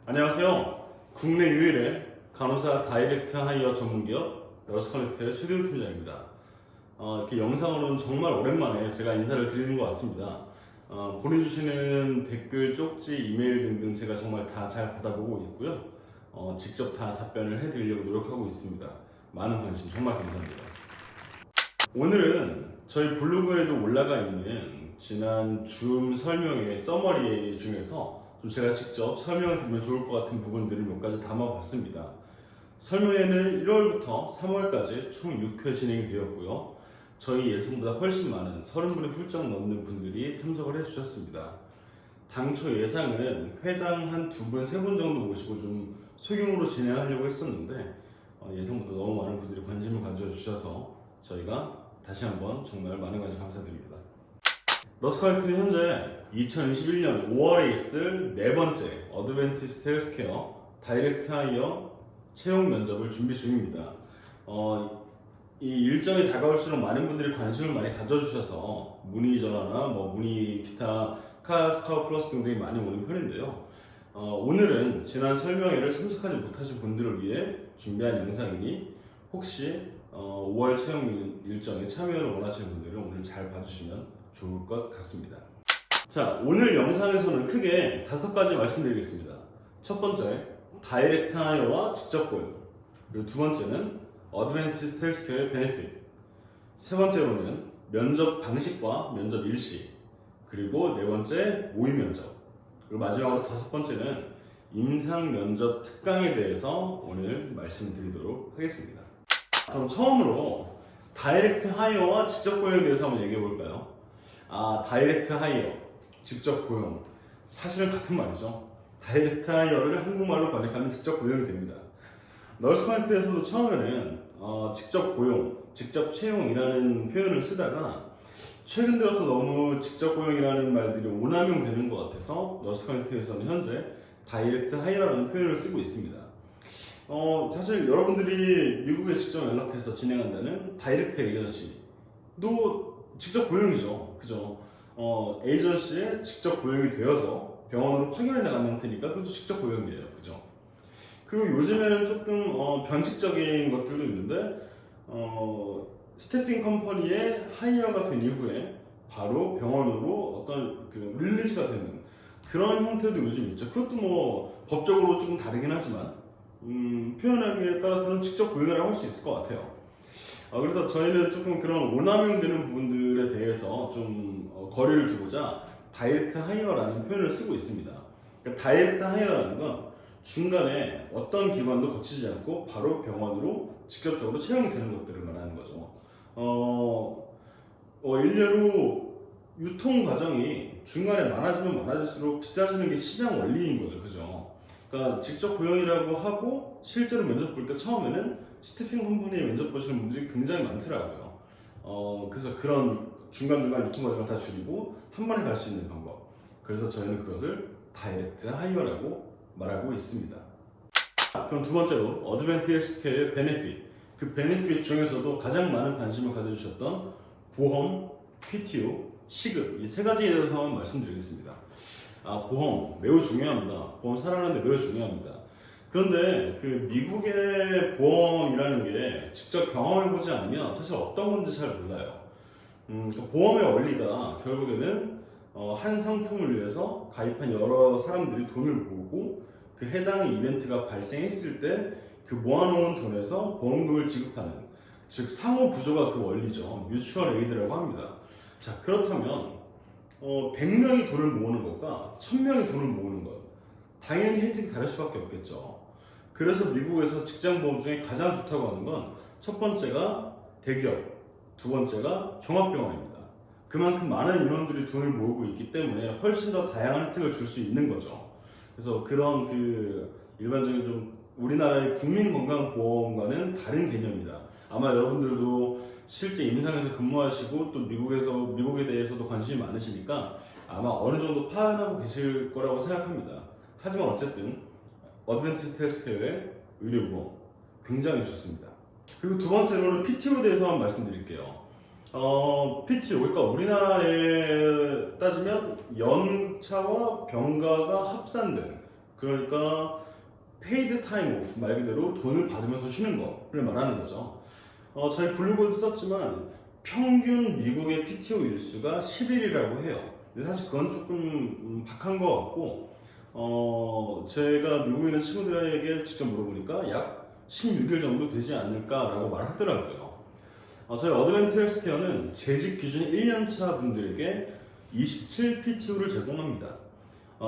안녕하세요. 국내 유일의 간호사 다이렉트 하이어 전문기업 러스커넥트의 최대우 팀장입니다. 이렇게 영상으로는 정말 오랜만에 제가 인사를 드리는 것 같습니다. 보내주시는 댓글, 쪽지, 이메일 등등 제가 정말 다 잘 받아보고 있고요. 직접 다 답변을 해드리려고 노력하고 있습니다. 많은 관심 정말 감사합니다. 오늘은 저희 블로그에도 올라가 있는 지난 줌 설명회 서머리 중에서 좀 제가 직접 설명을 드리면 좋을 것 같은 부분들을 몇 가지 담아봤습니다. 설명회는 1월부터 3월까지 총 6회 진행이 되었고요. 저희 예상보다 훨씬 많은 30분이 훌쩍 넘는 분들이 참석을 해주셨습니다. 당초 예상은 회당 한 2분, 3분 정도 모시고 좀 소규모로 진행하려고 했었는데 예상보다 너무 많은 분들이 관심을 가져주셔서 저희가 다시 한번 정말 많은 관심 감사드립니다. 러스커넥트는 현재 2021년 5월에 있을 네 번째 어드밴티스트 헬스케어 다이렉트 하이어 채용 면접을 준비 중입니다. 이 일정이 다가올수록 많은 분들이 관심을 많이 가져주셔서 문의 전화나 문의 기타 카카오 플러스 등등이 많이 오는 편인데요. 오늘은 지난 설명회를 참석하지 못하신 분들을 위해 준비한 영상이니 혹시 5월 채용 일정에 참여를 원하시는 분들은 오늘 잘 봐주시면 좋을 것 같습니다. 자, 오늘 영상에서는 크게 5가지 말씀드리겠습니다. 첫 번째, 다이렉트 하이어와 직접 고용. 그리고 두 번째는 어드밴티스트 헬스케어의 베네핏. 세 번째로는 면접 방식과 면접 일시. 그리고 네 번째, 모의 면접. 그리고 마지막으로 5번째는 임상 면접 특강에 대해서 오늘 말씀드리도록 하겠습니다. 그럼 처음으로 다이렉트 하이어와 직접 고용에 대해서 한번 얘기해 볼까요? 다이렉트 하이어, 직접 고용. 사실은 같은 말이죠. 다이렉트 하이어를 한국말로 번역하면 직접 고용이 됩니다. 널스커넥트에서도 처음에는 직접 고용, 직접 채용이라는 표현을 쓰다가 최근 들어서 너무 직접 고용이라는 말들이 오남용되는 것 같아서 널스커넥트에서는 현재 다이렉트 하이어라는 표현을 쓰고 있습니다. 사실 여러분들이 미국에 직접 연락해서 진행한다는 다이렉트 에이전시도 직접 고용이죠. 그죠? 에이전시에 직접 고용이 되어서 병원으로 파견해 나가는 형태니까 그것도 직접 고용이에요. 그죠? 그리고 요즘에는 조금 변칙적인 것들도 있는데 스태핑 컴퍼니의 하이어가 된 이후에 바로 병원으로 어떤 그 릴리즈가 되는 그런 형태도 요즘 있죠. 그것도 법적으로 조금 다르긴 하지만 표현하기에 따라서는 직접 고용이라고 할 수 있을 것 같아요. 그래서 저희는 조금 그런 오남용되는 부분들에 대해서 좀 거리를 두고자 다이렉트 하이어라는 표현을 쓰고 있습니다. 그러니까 다이렉트 하이어라는 건 중간에 어떤 기관도 거치지 않고 바로 병원으로 직접적으로 채용이 되는 것들을 말하는 거죠. 일례로 유통 과정이 중간에 많아지면 많아질수록 비싸지는 게 시장 원리인 거죠. 그죠? 그러니까 직접 고용이라고 하고 실제로 면접 볼 때 처음에는 스태핑 컴퍼니에 면접 보시는 분들이 굉장히 많더라고요. 그래서 그런 중간중간 유통 과정을 다 줄이고 한 번에 갈 수 있는 방법. 그래서 저희는 그것을 다이렉트 하이어라고 말하고 있습니다. 그럼 두 번째로 어드밴티스트 헬스케어의 베네핏. 그 베네핏 중에서도 가장 많은 관심을 가져주셨던 보험, PTO, 시급 이 세 가지에 대해서 한번 말씀드리겠습니다. 보험 매우 중요합니다. 보험 살아가는데 매우 중요합니다. 그런데 그 미국의 보험이라는 게 직접 경험해보지 않으면 사실 어떤 건지 잘 몰라요. 보험의 원리가 결국에는 한 상품을 위해서 가입한 여러 사람들이 돈을 모으고 그 해당 이벤트가 발생했을 때 그 모아놓은 돈에서 보험금을 지급하는, 즉 상호 구조가 그 원리죠. 뮤추얼 에이드라고 합니다. 자, 그렇다면 100명이 돈을 모으는 것과 1000명이 돈을 모으는 것, 당연히 혜택이 다를 수밖에 없겠죠. 그래서 미국에서 직장보험 중에 가장 좋다고 하는 건 첫 번째가 대기업, 두 번째가 종합병원입니다. 그만큼 많은 인원들이 돈을 모으고 있기 때문에 훨씬 더 다양한 혜택을 줄 수 있는 거죠. 그래서 그런 일반적인 좀 우리나라의 국민건강보험과는 다른 개념입니다. 아마 여러분들도 실제 임상에서 근무하시고 또 미국에 대해서도 관심이 많으시니까 아마 어느 정도 파악하고 계실 거라고 생각합니다. 하지만 어쨌든 어드밴티스트 헬스케어의 의료보험 굉장히 좋습니다. 그리고 두 번째로는 PTO에 대해서 한번 말씀드릴게요. PTO, 그러니까 우리나라에 따지면 연차와 병가가 합산된 그러니까 페이드 타임 오프, 말 그대로 돈을 받으면서 쉬는 거를 말하는 거죠. 저희 블로그도 썼지만 평균 미국의 PTO 일수가 10일이라고 해요. 근데 사실 그건 조금 박한 것 같고, 제가 미국에 있는 친구들에게 직접 물어보니까 약 16일 정도 되지 않을까라고 말하더라고요. 저희 어드밴티지 헬스케어는 재직 기준 1년차 분들에게 27 PTO를 제공합니다.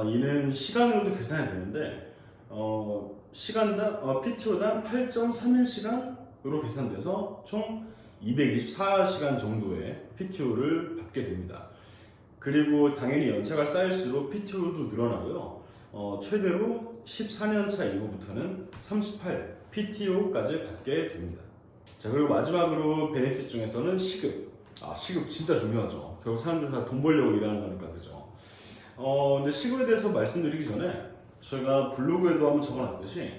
이는 시간으로도 계산이 되는데, 시간당, PTO당 8.31시간으로 계산돼서 총 224시간 정도의 PTO를 받게 됩니다. 그리고 당연히 연차가 쌓일수록 PTO도 늘어나고요. 최대로 14년차 이후부터는 38 PTO까지 받게 됩니다. 자, 그리고 마지막으로 베네핏 중에서는 시급. 시급 진짜 중요하죠. 결국 사람들 다 돈 벌려고 일하는 거니까, 그죠? 근데 시급에 대해서 말씀드리기 전에 저희가 블로그에도 한번 적어놨듯이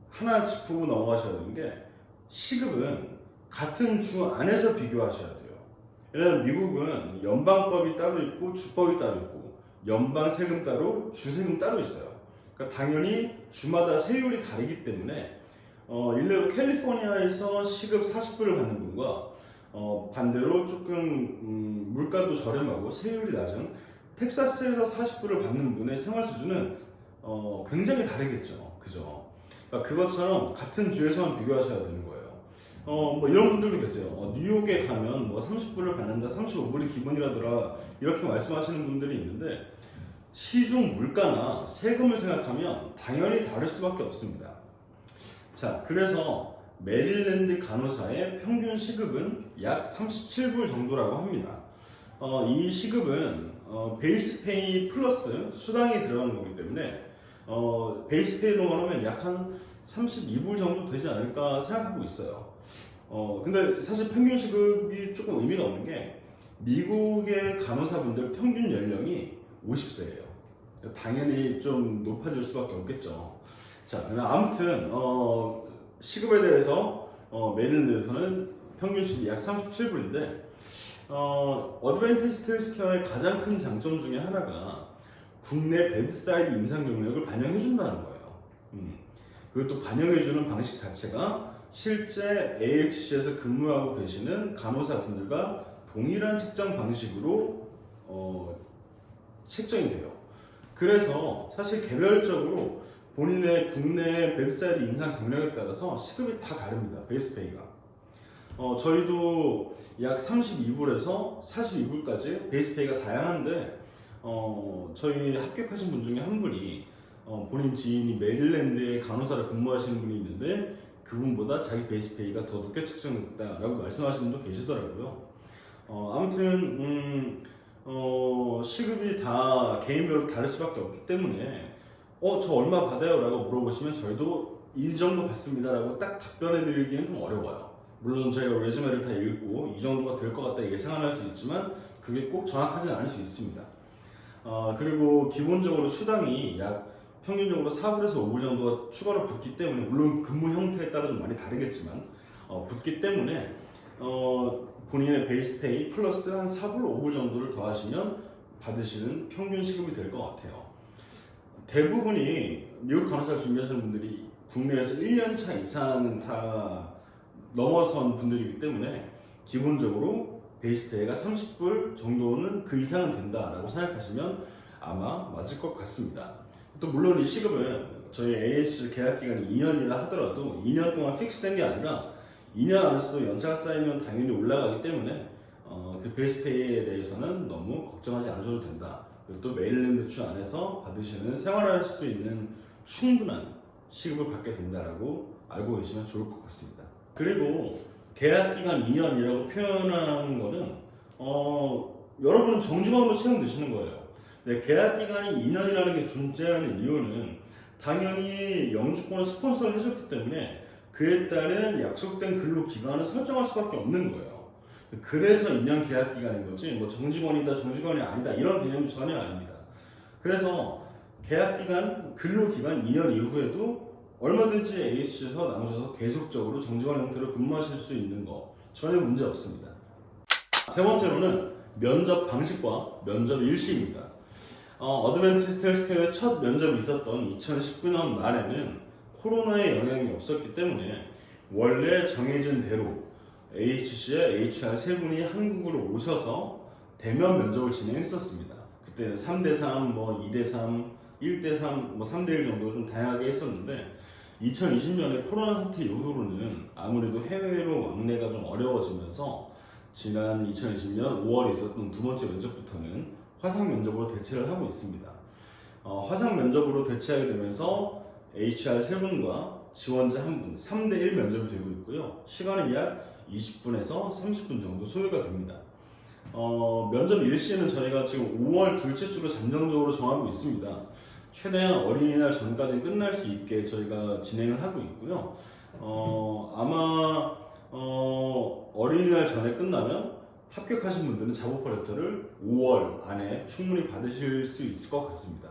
하나 짚고 넘어가셔야 되는 게, 시급은 같은 주 안에서 비교하셔야 돼요. 왜냐면 미국은 연방법이 따로 있고 주법이 따로 있고 연방 세금 따로 주세금 따로 있어요. 그러니까 당연히 주마다 세율이 다르기 때문에 일례로 캘리포니아에서 시급 40불을 받는 분과 반대로 조금 물가도 저렴하고 세율이 낮은 텍사스에서 40불을 받는 분의 생활 수준은 굉장히 다르겠죠. 그죠? 그러니까 그것처럼 같은 주에서만 비교하셔야 되는 거예요. 뭐 이런 분들도 계세요. 뉴욕에 가면 뭐 30불을 받는다, 35불이 기본이라더라, 이렇게 말씀하시는 분들이 있는데, 시중 물가나 세금을 생각하면 당연히 다를 수밖에 없습니다. 자, 그래서 메릴랜드 간호사의 평균 시급은 약 37불 정도라고 합니다. 이 시급은 베이스 페이 플러스 수당이 들어가는 거기 때문에 베이스 페이로만 하면 약 한 32불 정도 되지 않을까 생각하고 있어요. 근데 사실 평균 시급이 조금 의미가 없는 게, 미국의 간호사분들 평균 연령이 50세예요. 당연히 좀 높아질 수밖에 없겠죠. 자, 아무튼 시급에 대해서 메릴랜드에서는 평균 시급이 약 37불인데, 어드밴티지 헬스케어의 가장 큰 장점 중에 하나가 국내 베드사이드 임상 경력을 반영해준다는 거예요. 그리고 또 반영해주는 방식 자체가 실제 AHC에서 근무하고 계시는 간호사분들과 동일한 책정 방식으로 책정이 돼요. 그래서 사실 개별적으로 본인의 국내 베드사이드 임상 경력에 따라서 시급이 다 다릅니다. 베이스 페이가. 저희도 약 32불에서 42불까지 베이스 페이가 다양한데, 저희 합격하신 분 중에 한 분이 본인 지인이 메릴랜드에 간호사로 근무하시는 분이 있는데, 그분보다 자기 베이스 페이가 더 높게 책정됐다라고 말씀하시는 분도 계시더라고요. 아무튼 시급이 다 개인별로 다를 수밖에 없기 때문에 저 얼마 받아요? 라고 물어보시면 저희도 이 정도 받습니다 라고 딱 답변해 드리기엔 좀 어려워요. 물론 저희가 레주메를 다 읽고 이 정도가 될 것 같다 예상은 할 수 있지만 그게 꼭 정확하지 않을 수 있습니다. 그리고 기본적으로 수당이 약 평균적으로 4불에서 5불 정도가 추가로 붙기 때문에, 물론 근무 형태에 따라 좀 많이 다르겠지만 붙기 때문에 본인의 베이스 페이 플러스 한 4불, 5불 정도를 더하시면 받으시는 평균 시급이 될 것 같아요. 대부분이 미국 간호사를 준비하시는 분들이 국내에서 1년차 이상 다 넘어선 분들이기 때문에 기본적으로 베이스 페이가 30불 정도는 그 이상은 된다라고 생각하시면 아마 맞을 것 같습니다. 또 물론 이 시급은 저희 AHC 계약 기간이 2년이라 하더라도 2년 동안 픽스된 게 아니라 2년 안에서도 연차가 쌓이면 당연히 올라가기 때문에 그 베이스 페이에 대해서는 너무 걱정하지 않으셔도 된다. 그리고 또 메릴랜드 주 안에서 받으시는 생활할 수 있는 충분한 시급을 받게 된다라고 알고 계시면 좋을 것 같습니다. 그리고 계약 기간 2년이라고 표현한 거는 여러분은 정직원으로 채용되시는 거예요. 네, 계약 기간이 2년이라는 게 존재하는 이유는 당연히 영주권을 스폰서를 해줬기 때문에 그에 따른 약속된 근로 기간을 설정할 수밖에 없는 거예요. 그래서 2년 계약 기간인 거지, 뭐 정직원이다, 정직원이 아니다 이런 개념이 전혀 아닙니다. 그래서 계약 기간, 근로 기간 2년 이후에도 얼마든지 AHC에서 나오셔서 계속적으로 정직원 형태로 근무하실 수 있는 거 전혀 문제 없습니다. 세 번째로는 면접 방식과 면접 일시입니다. 어드밴티스트 헬스케어의 첫 면접이 있었던 2019년 말에는 코로나의 영향이 없었기 때문에 원래 정해진 대로 AHC와 HR 세 분이 한국으로 오셔서 대면 면접을 진행했었습니다. 그때는 3대3, 2대3, 1대3, 3대1 정도 좀 다양하게 했었는데 2020년에 코로나 사태 이후로는 아무래도 해외로 왕래가 좀 어려워지면서 지난 2020년 5월에 있었던 두 번째 면접부터는 화상 면접으로 대체를 하고 있습니다. 화상 면접으로 대체하게 되면서 HR 3분과 지원자 1분, 3대1 면접이 되고 있고요. 시간은 약 20분에서 30분 정도 소요가 됩니다. 면접 일시는 저희가 지금 5월 둘째 주로 잠정적으로 정하고 있습니다. 최대한 어린이날 전까지 끝날 수 있게 저희가 진행을 하고 있고요. 아마 어린이날 전에 끝나면 합격하신 분들은 작업 레터를 5월 안에 충분히 받으실 수 있을 것 같습니다.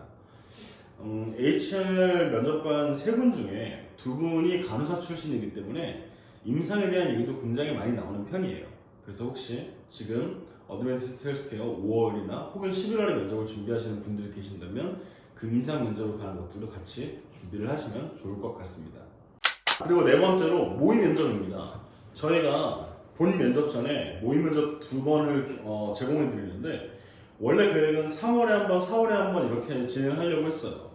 HR 면접관 3분 중에 2분이 간호사 출신이기 때문에 임상에 대한 얘기도 굉장히 많이 나오는 편이에요. 그래서 혹시 지금 어드밴티스트 헬스케어 5월이나 혹은 11월에 면접을 준비하시는 분들이 계신다면 그 임상 면접을 가는 것들도 같이 준비를 하시면 좋을 것 같습니다. 그리고 네 번째로 모의 면접입니다. 저희가 본 면접 전에 모의 면접 2번을 제공해 드리는데 원래 계획은 3월에 한 번, 4월에 한 번 이렇게 진행하려고 했어요.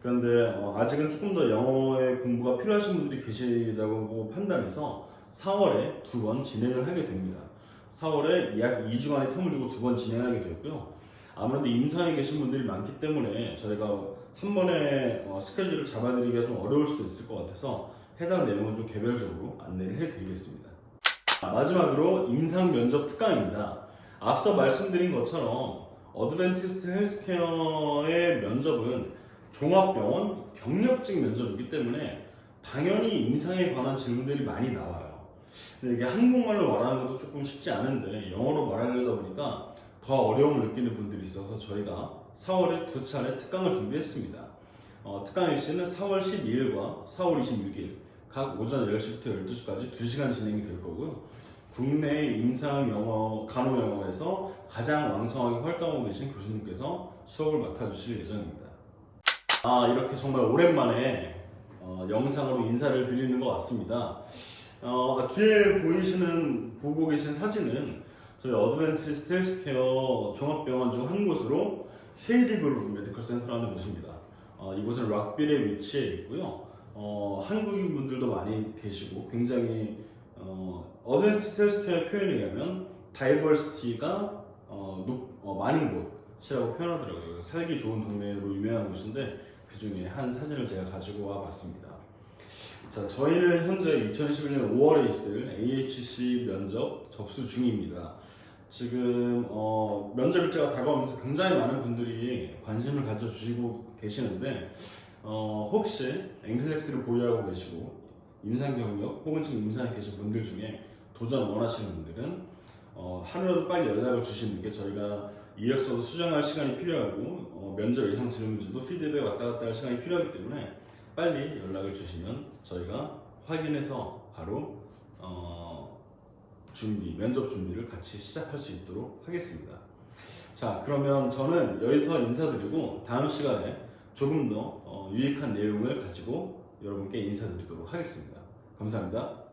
그런데 아직은 조금 더 영어의 공부가 필요하신 분들이 계시다고 판단해서 4월에 2번 진행을 하게 됩니다. 4월에 약 2주간의 텀을 두고 2번 진행하게 되고요. 아무래도 임상에 계신 분들이 많기 때문에 저희가 한 번에 스케줄을 잡아드리기가 좀 어려울 수도 있을 것 같아서 해당 내용을 좀 개별적으로 안내를 해드리겠습니다. 마지막으로 임상 면접 특강입니다. 앞서 말씀드린 것처럼 어드밴티스트 헬스케어의 면접은 종합병원 경력직 면접이기 때문에 당연히 임상에 관한 질문들이 많이 나와요. 근데 이게 한국말로 말하는 것도 조금 쉽지 않은데 영어로 말하려다 보니까 더 어려움을 느끼는 분들이 있어서 저희가 4월에 2차례 특강을 준비했습니다. 특강 일시는 4월 12일과 4월 26일 각 오전 10시부터 12시까지 2시간 진행이 될 거고요. 국내 임상 영어, 간호 영어에서 가장 왕성하게 활동하고 계신 교수님께서 수업을 맡아주실 예정입니다. 이렇게 정말 오랜만에 영상으로 인사를 드리는 것 같습니다. 뒤에 보고 계신 사진은 저희 어드밴티스트 헬스케어 종합병원 중 한 곳으로 쉐이디 그룹 메디컬 센터라는 곳입니다. 이곳은 락빌에 위치해 있고요. 한국인 분들도 많이 계시고 굉장히 어드밴티스트 헬스케어 표현에 의하면 다이버시티가 많은 곳이라고 표현하더라고요. 살기 좋은 동네로 유명한 곳인데 그 중에 한 사진을 제가 가지고 와 봤습니다. 자, 저희는 현재 2021년 5월에 있을 AHC 면접 접수 중입니다. 지금 면접 일자가 다가오면서 굉장히 많은 분들이 관심을 가져주시고 계시는데 혹시 앵클렉스를 보유하고 계시고 임상 경력 혹은 지금 임상에 계신 분들 중에 도전 원하시는 분들은 하루라도 빨리 연락을 주시는 게 저희가 이력서도 수정할 시간이 필요하고 면접 예상 질문지도 피드백 왔다 갔다 할 시간이 필요하기 때문에 빨리 연락을 주시면 저희가 확인해서 바로 면접 준비를 같이 시작할 수 있도록 하겠습니다. 자, 그러면 저는 여기서 인사드리고 다음 시간에 조금 더 유익한 내용을 가지고 여러분께 인사드리도록 하겠습니다. 감사합니다.